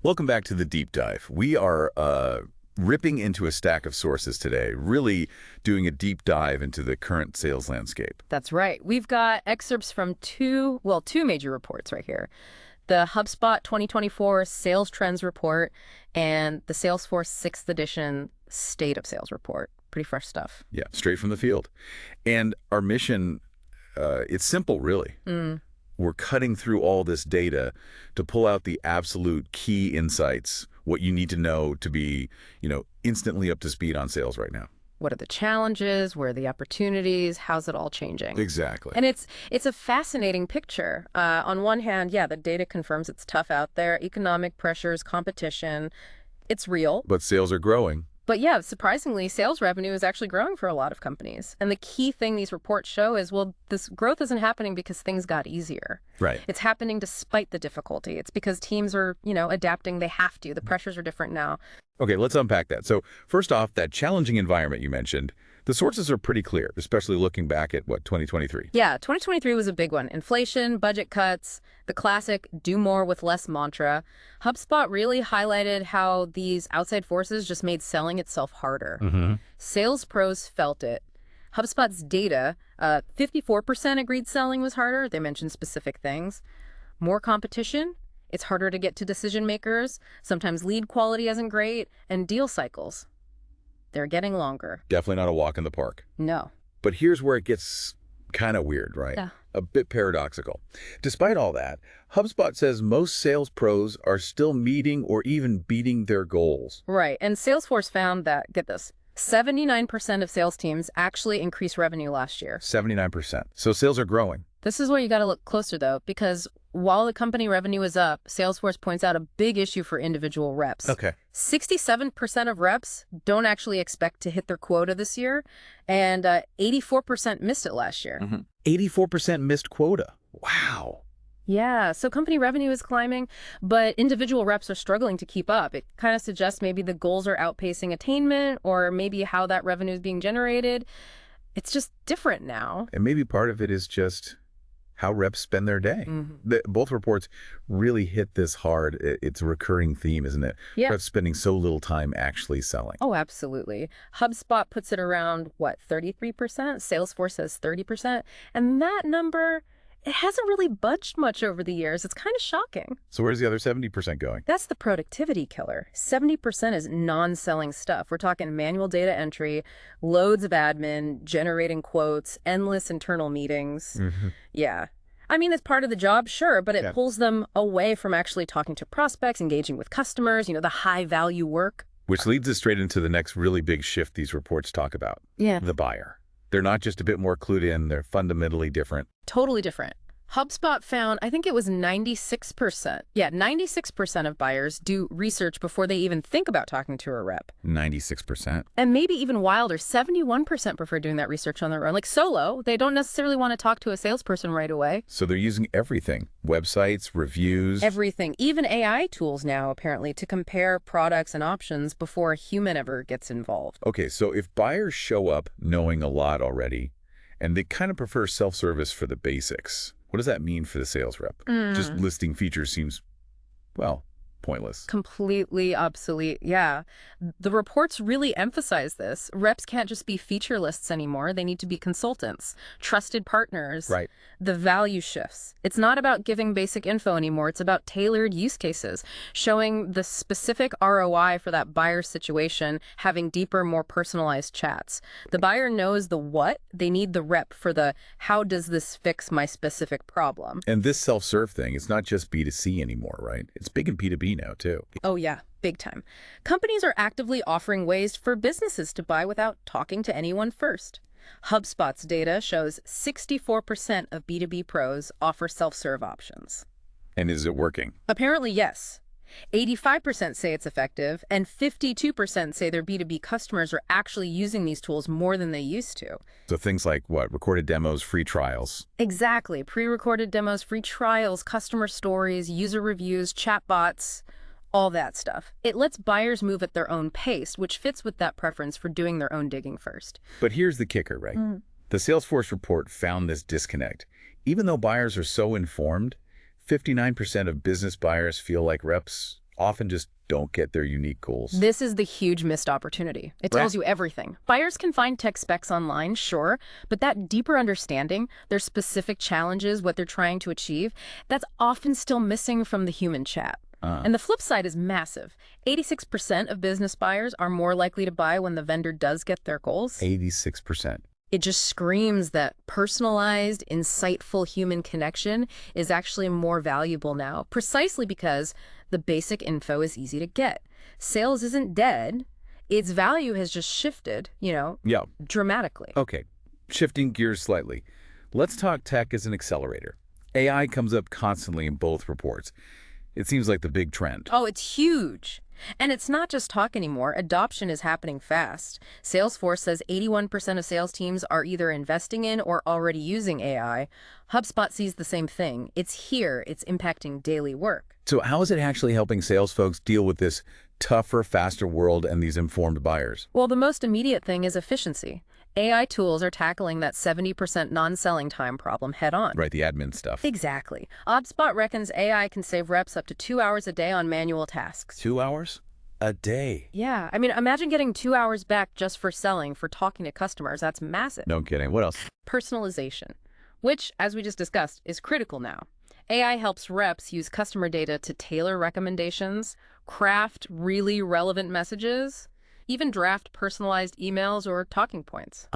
Welcome back to the deep dive. We are ripping into a stack of sources today, really doing a deep dive into the current sales landscape. That's right. We've got excerpts from two major reports right here. The HubSpot 2024 Sales Trends Report and the Salesforce 6th edition State of Sales Report. Pretty fresh stuff. Yeah, straight from the field. And our mission, it's simple, really. We're cutting through all this data to pull out the absolute key insights, what you need to know to be, instantly up to speed on sales right now. What are the challenges? Where are the opportunities? How's it all changing? Exactly. And it's a fascinating picture. On one hand, yeah, the data confirms it's tough out there. Economic pressures, competition, it's real. But sales are growing. But yeah, surprisingly, sales revenue is actually growing for a lot of companies. And the key thing these reports show is, well, this growth isn't happening because things got easier. Right. It's happening despite the difficulty. It's because teams are, adapting. They have to. The pressures are different now. Okay, let's unpack that. So first off, that challenging environment you mentioned, the sources are pretty clear, especially looking back at, 2023? Yeah, 2023 was a big one. Inflation, budget cuts, the classic do more with less mantra. HubSpot really highlighted how these outside forces just made selling itself harder. Sales pros felt it. HubSpot's data, 54% agreed selling was harder. They mentioned specific things. More competition. It's harder to get to decision makers. Sometimes lead quality isn't great. And deal cycles. They're getting longer. Definitely not a walk in the park. No. But here's where it gets kind of weird, right? Yeah. A bit paradoxical. Despite all that, HubSpot says most sales pros are still meeting or even beating their goals. Right. And Salesforce found that, get this, 79% of sales teams actually increased revenue last year. 79%. So sales are growing. This is where you got to look closer, though, because while the company revenue is up, Salesforce points out a big issue for individual reps. Okay. 67% of reps don't actually expect to hit their quota this year, and 84% missed it last year. 84% missed quota. Wow. Yeah, so company revenue is climbing, but individual reps are struggling to keep up. It kind of suggests maybe the goals are outpacing attainment, or maybe how that revenue is being generated. It's just different now. And maybe part of it is just how reps spend their day. Both reports really hit this hard. It's a recurring theme, isn't it? Yeah. Reps spending so little time actually selling. Oh, absolutely. HubSpot puts it around, 33%? Salesforce says 30%. And that number, it hasn't really budged much over the years. It's kind of shocking. So where's the other 70% going? That's the productivity killer. 70% is non-selling stuff. We're talking manual data entry, loads of admin, generating quotes, endless internal meetings. Yeah. I mean, it's part of the job, sure, but it pulls them away from actually talking to prospects, engaging with customers, the high-value work. Which leads us straight into the next really big shift these reports talk about. Yeah. The buyer. They're not just a bit more clued in, they're fundamentally different. Totally different. HubSpot found, I think it was 96%. Yeah, 96% of buyers do research before they even think about talking to a rep. 96%. And maybe even wilder, 71% prefer doing that research on their own. Like solo, they don't necessarily want to talk to a salesperson right away. So they're using everything. Websites, reviews. Everything. Even AI tools now, apparently, to compare products and options before a human ever gets involved. Okay, so if buyers show up knowing a lot already, and they kind of prefer self-service for the basics, what does that mean for the sales rep? Just listing features seems, pointless. Completely obsolete, yeah. The reports really emphasize this. Reps can't just be feature lists anymore. They need to be consultants, trusted partners. Right. The value shifts. It's not about giving basic info anymore. It's about tailored use cases, showing the specific ROI for that buyer situation, having deeper, more personalized chats. The buyer knows the what. They need the rep for the how does this fix my specific problem. And this self-serve thing, it's not just B2C anymore, right? It's big in B2B now, too. Oh, yeah, big time. Companies are actively offering ways for businesses to buy without talking to anyone first. HubSpot's data shows 64% of B2B pros offer self-serve options. And is it working? Apparently, yes. 85% say it's effective, and 52% say their B2B customers are actually using these tools more than they used to. So things like what? Recorded demos, free trials. Exactly. Pre-recorded demos, free trials, customer stories, user reviews, chatbots, all that stuff. It lets buyers move at their own pace, which fits with that preference for doing their own digging first. But here's the kicker, right? The Salesforce report found this disconnect. Even though buyers are so informed, 59% of business buyers feel like reps often just don't get their unique goals. This is the huge missed opportunity. It tells you everything. Buyers can find tech specs online, sure, but that deeper understanding, their specific challenges, what they're trying to achieve, that's often still missing from the human chat. And the flip side is massive. 86% of business buyers are more likely to buy when the vendor does get their goals. 86%. It just screams that personalized, insightful human connection is actually more valuable now, precisely because the basic info is easy to get. Sales isn't dead. Its value has just shifted, dramatically. Okay, shifting gears slightly. Let's talk tech as an accelerator. AI comes up constantly in both reports. It seems like the big trend. Oh, it's huge. And it's not just talk anymore. Adoption is happening fast. Salesforce says 81% of sales teams are either investing in or already using AI. HubSpot sees the same thing. It's here. It's impacting daily work. So how is it actually helping sales folks deal with this tougher, faster world and these informed buyers? Well, the most immediate thing is efficiency. AI tools are tackling that 70% non-selling time problem head on. Right, the admin stuff. Exactly. HubSpot reckons AI can save reps up to 2 hours a day on manual tasks. 2 hours a day? Yeah. I mean, imagine getting 2 hours back just for selling, for talking to customers. That's massive. No kidding. What else? Personalization, which, as we just discussed, is critical now. AI helps reps use customer data to tailor recommendations, craft really relevant messages, even draft personalized emails or talking points.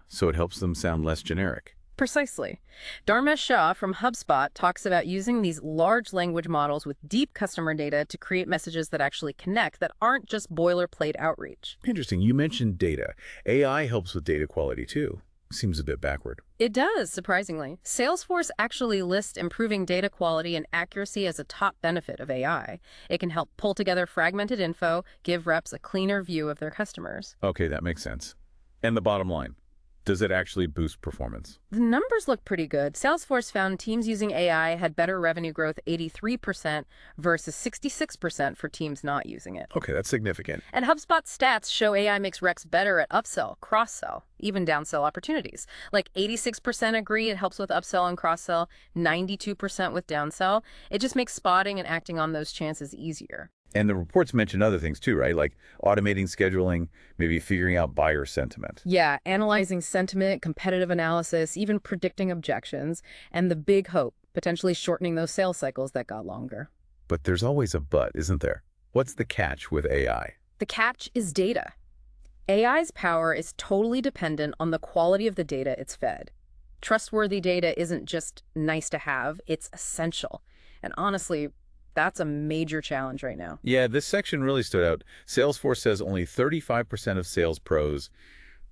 So it helps them sound less generic. Precisely. Dharmesh Shah from HubSpot talks about using these large language models with deep customer data to create messages that actually connect, that aren't just boilerplate outreach. Interesting. You mentioned data. AI helps with data quality too. Seems a bit backward. It does, surprisingly. Salesforce actually lists improving data quality and accuracy as a top benefit of AI. It can help pull together fragmented info, give reps a cleaner view of their customers. Okay, that makes sense. And the bottom line, does it actually boost performance? The numbers look pretty good. Salesforce found teams using AI had better revenue growth 83% versus 66% for teams not using it. Okay, that's significant. And HubSpot stats show AI makes reps better at upsell, cross-sell, even downsell opportunities. Like 86% agree it helps with upsell and cross-sell, 92% with downsell. It just makes spotting and acting on those chances easier. And the reports mention other things too, right? Like automating scheduling, maybe figuring out buyer sentiment. Yeah, analyzing sentiment, competitive analysis, even predicting objections, and the big hope, potentially shortening those sales cycles that got longer. But there's always a but, isn't there? What's the catch with AI? The catch is data. AI's power is totally dependent on the quality of the data it's fed. Trustworthy data isn't just nice to have, it's essential. And honestly, that's a major challenge right now. Yeah, this section really stood out. Salesforce says only 35% of sales pros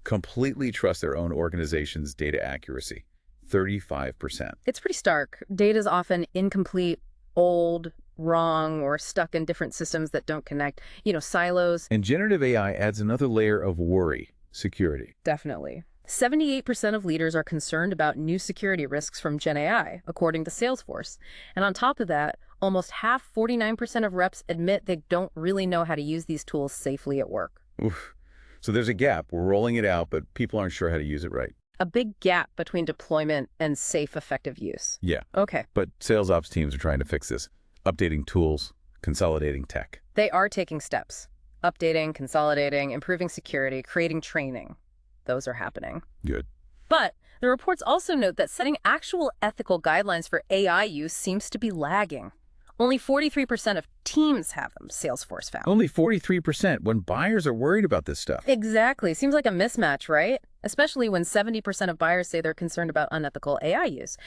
completely trust their own organization's data accuracy. 35%. It's pretty stark. Data is often incomplete, old, wrong, or stuck in different systems that don't connect. Silos. And generative AI adds another layer of worry, security. Definitely. 78% of leaders are concerned about new security risks from Gen AI, according to Salesforce. And on top of that, almost half, 49% of reps admit they don't really know how to use these tools safely at work. Oof. So there's a gap. We're rolling it out, but people aren't sure how to use it right. A big gap between deployment and safe, effective use. Yeah. Okay. But sales ops teams are trying to fix this. Updating tools, consolidating tech. They are taking steps. Updating, consolidating, improving security, creating training. Those are happening. Good. But the reports also note that setting actual ethical guidelines for AI use seems to be lagging. Only 43% of teams have them, Salesforce found. Only 43% when buyers are worried about this stuff. Exactly. Seems like a mismatch, right? Especially when 70% of buyers say they're concerned about unethical AI use.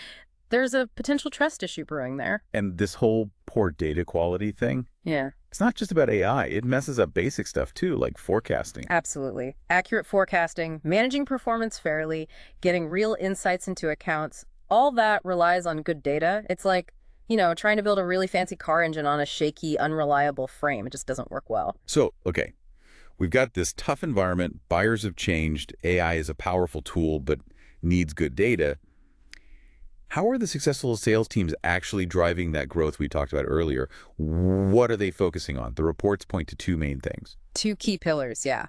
There's a potential trust issue brewing there. And this whole poor data quality thing, Yeah. it's not just about AI. It messes up basic stuff too, like forecasting. Absolutely. Accurate forecasting, managing performance fairly, getting real insights into accounts, all that relies on good data. It's like, trying to build a really fancy car engine on a shaky, unreliable frame. It just doesn't work well. So, okay, we've got this tough environment. Buyers have changed. AI is a powerful tool, but needs good data. How are the successful sales teams actually driving that growth we talked about earlier? What are they focusing on? The reports point to two main things. Two key pillars, yeah.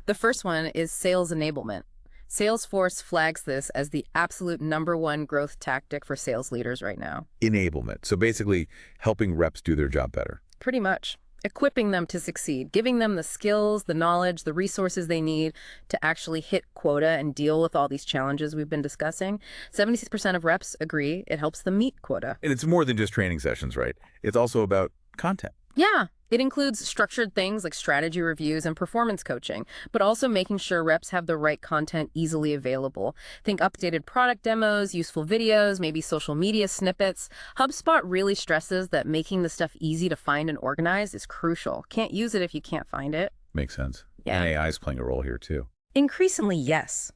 The first one is sales enablement. Salesforce flags this as the absolute #1 growth tactic for sales leaders right now. Enablement. So basically helping reps do their job better. Pretty much. Equipping them to succeed, giving them the skills, the knowledge, the resources they need to actually hit quota and deal with all these challenges we've been discussing. 76% of reps agree it helps them meet quota. And it's more than just training sessions, right? It's also about content. Yeah, it includes structured things like strategy reviews and performance coaching, but also making sure reps have the right content easily available. Think updated product demos, useful videos, maybe social media snippets. HubSpot really stresses that making the stuff easy to find and organize is crucial. Can't use it if you can't find it. Makes sense. Yeah. And AI is playing a role here, too. Increasingly, yes.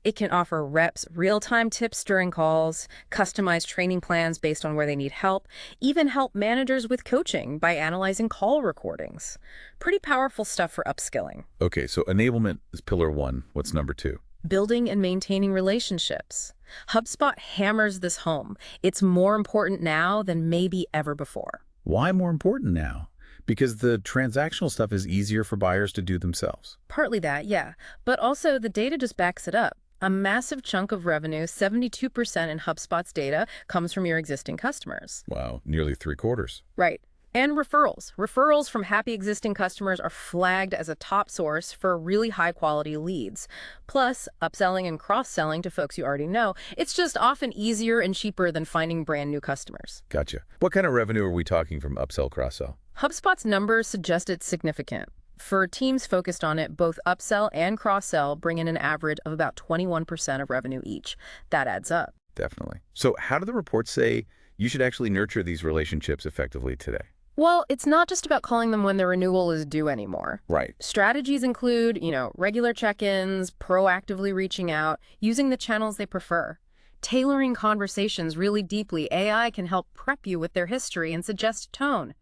It can offer reps real-time tips during calls, customized training plans based on where they need help, even help managers with coaching by analyzing call recordings. Pretty powerful stuff for upskilling. Okay, so enablement is pillar one. What's number two? Building and maintaining relationships. HubSpot hammers this home. It's more important now than maybe ever before. Why more important now? Because the transactional stuff is easier for buyers to do themselves. Partly that, yeah. But also the data just backs it up. A massive chunk of revenue, 72% in HubSpot's data, comes from your existing customers. Wow, nearly 3/4. Right. And referrals. Referrals from happy existing customers are flagged as a top source for really high-quality leads. Plus, upselling and cross-selling to folks you already know, it's just often easier and cheaper than finding brand new customers. Gotcha. What kind of revenue are we talking from upsell, cross-sell? HubSpot's numbers suggest it's significant. For teams focused on it, both upsell and cross-sell bring in an average of about 21% of revenue each. That adds up. Definitely. So how do the reports say you should actually nurture these relationships effectively today? Well, it's not just about calling them when their renewal is due anymore. Right. Strategies include, regular check-ins, proactively reaching out, using the channels they prefer. Tailoring conversations really deeply, AI can help prep you with their history and suggest tone.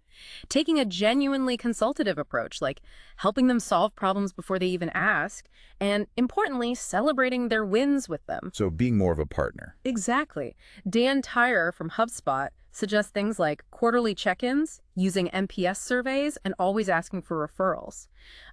Taking a genuinely consultative approach, like helping them solve problems before they even ask, and importantly, celebrating their wins with them. So being more of a partner. Exactly. Dan Tyrer from HubSpot suggests things like quarterly check-ins, using NPS surveys, and always asking for referrals.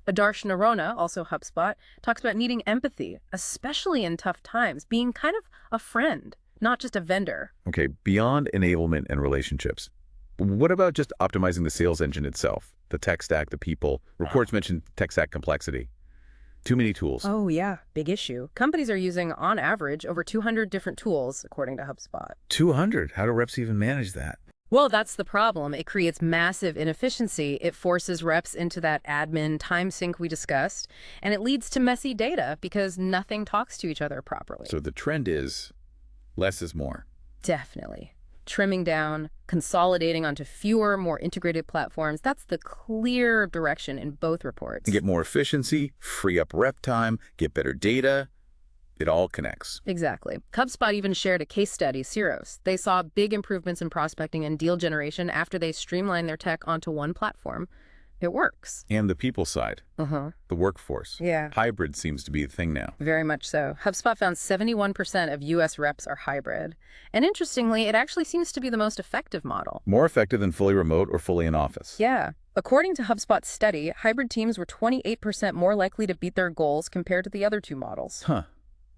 Adarsh Narona, also HubSpot, talks about needing empathy, especially in tough times, being kind of a friend, not just a vendor. Okay, beyond enablement and relationships, what about just optimizing the sales engine itself? The tech stack, the people. Reports mention tech stack complexity. Too many tools. Oh, yeah. Big issue. Companies are using, on average, over 200 different tools, according to HubSpot. 200? How do reps even manage that? Well, that's the problem. It creates massive inefficiency. It forces reps into that admin time sink we discussed, and it leads to messy data because nothing talks to each other properly. So the trend is less is more. Definitely. Trimming down, consolidating onto fewer, more integrated platforms. That's the clear direction in both reports. And get more efficiency, free up rep time, get better data. It all connects. Exactly. HubSpot even shared a case study, Ceros. They saw big improvements in prospecting and deal generation after they streamlined their tech onto one platform. It works. And the people side, the workforce. Yeah. Hybrid seems to be a thing now. Very much so. HubSpot found 71% of U.S. reps are hybrid. And interestingly, it actually seems to be the most effective model. More effective than fully remote or fully in office. Yeah. According to HubSpot's study, hybrid teams were 28% more likely to beat their goals compared to the other two models. Huh.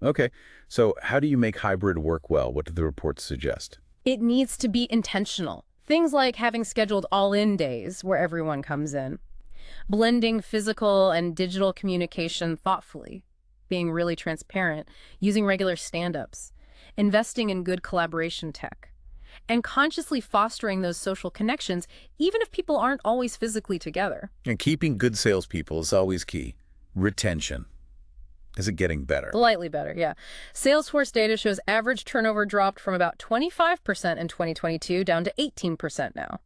Okay. So how do you make hybrid work well? What do the reports suggest? It needs to be intentional. Things like having scheduled all-in days where everyone comes in. Blending physical and digital communication thoughtfully. Being really transparent. Using regular stand-ups. Investing in good collaboration tech. And consciously fostering those social connections, even if people aren't always physically together. And keeping good salespeople is always key. Retention. Is it getting better? Slightly better, yeah. Salesforce data shows average turnover dropped from about 25% in 2022 down to 18% now.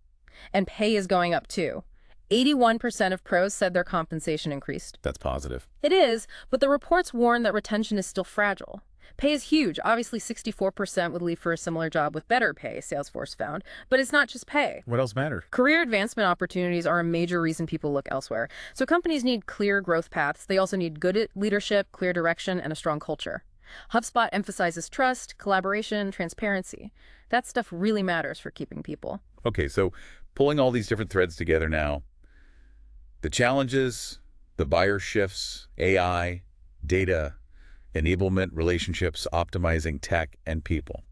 And pay is going up too. 81% of pros said their compensation increased. That's positive. It is, but the reports warn that retention is still fragile. Pay is huge. Obviously, 64% would leave for a similar job with better pay, Salesforce found. But it's not just pay. What else matters? Career advancement opportunities are a major reason people look elsewhere. So companies need clear growth paths. They also need good leadership, clear direction, and a strong culture. HubSpot emphasizes trust, collaboration, transparency. That stuff really matters for keeping people. Okay, so pulling all these different threads together now, the challenges, the buyer shifts, AI, data, enablement, relationships, optimizing tech, and people.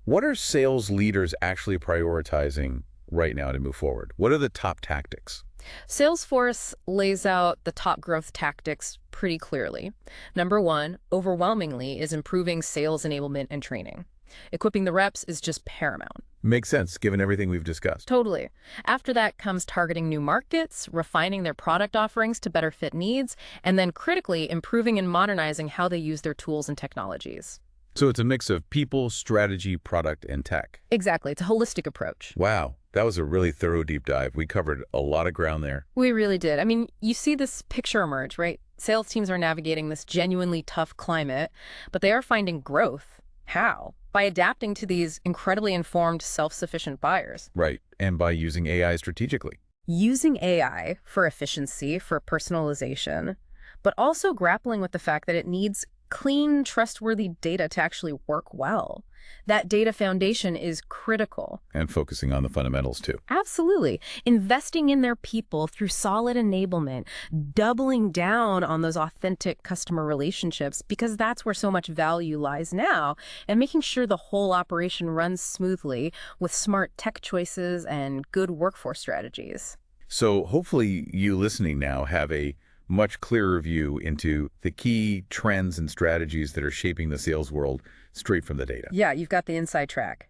What are sales leaders actually prioritizing right now to move forward? What are the top tactics? Salesforce lays out the top growth tactics pretty clearly. Number one, overwhelmingly, is improving sales enablement and training. Equipping the reps is just paramount. Makes sense, given everything we've discussed. Totally. After that comes targeting new markets, refining their product offerings to better fit needs, and then critically improving and modernizing how they use their tools and technologies. So it's a mix of people, strategy, product, and tech. Exactly. It's a holistic approach. Wow, that was a really thorough deep dive. We covered a lot of ground there. We really did. I mean, you see this picture emerge, right? Sales teams are navigating this genuinely tough climate, but they are finding growth. How? By adapting to these incredibly informed, self-sufficient buyers. Right, and by using AI strategically. Using AI for efficiency, for personalization, but also grappling with the fact that it needs clean, trustworthy data to actually work well. That data foundation is critical. And focusing on the fundamentals, too. Absolutely. Investing in their people through solid enablement, doubling down on those authentic customer relationships, because that's where so much value lies now, and making sure the whole operation runs smoothly with smart tech choices and good workforce strategies. So hopefully you listening now have a much clearer view into the key trends and strategies that are shaping the sales world straight from the data. Yeah, you've got the inside track.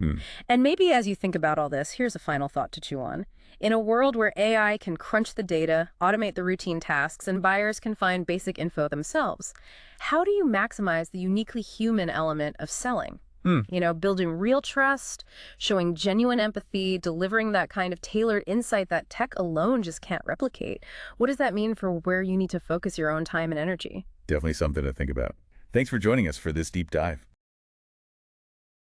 And maybe as you think about all this, here's a final thought to chew on. In a world where AI can crunch the data, automate the routine tasks, and buyers can find basic info themselves, how do you maximize the uniquely human element of selling? You know, building real trust, showing genuine empathy, delivering that kind of tailored insight that tech alone just can't replicate. What does that mean for where you need to focus your own time and energy? Definitely something to think about. Thanks for joining us for this deep dive.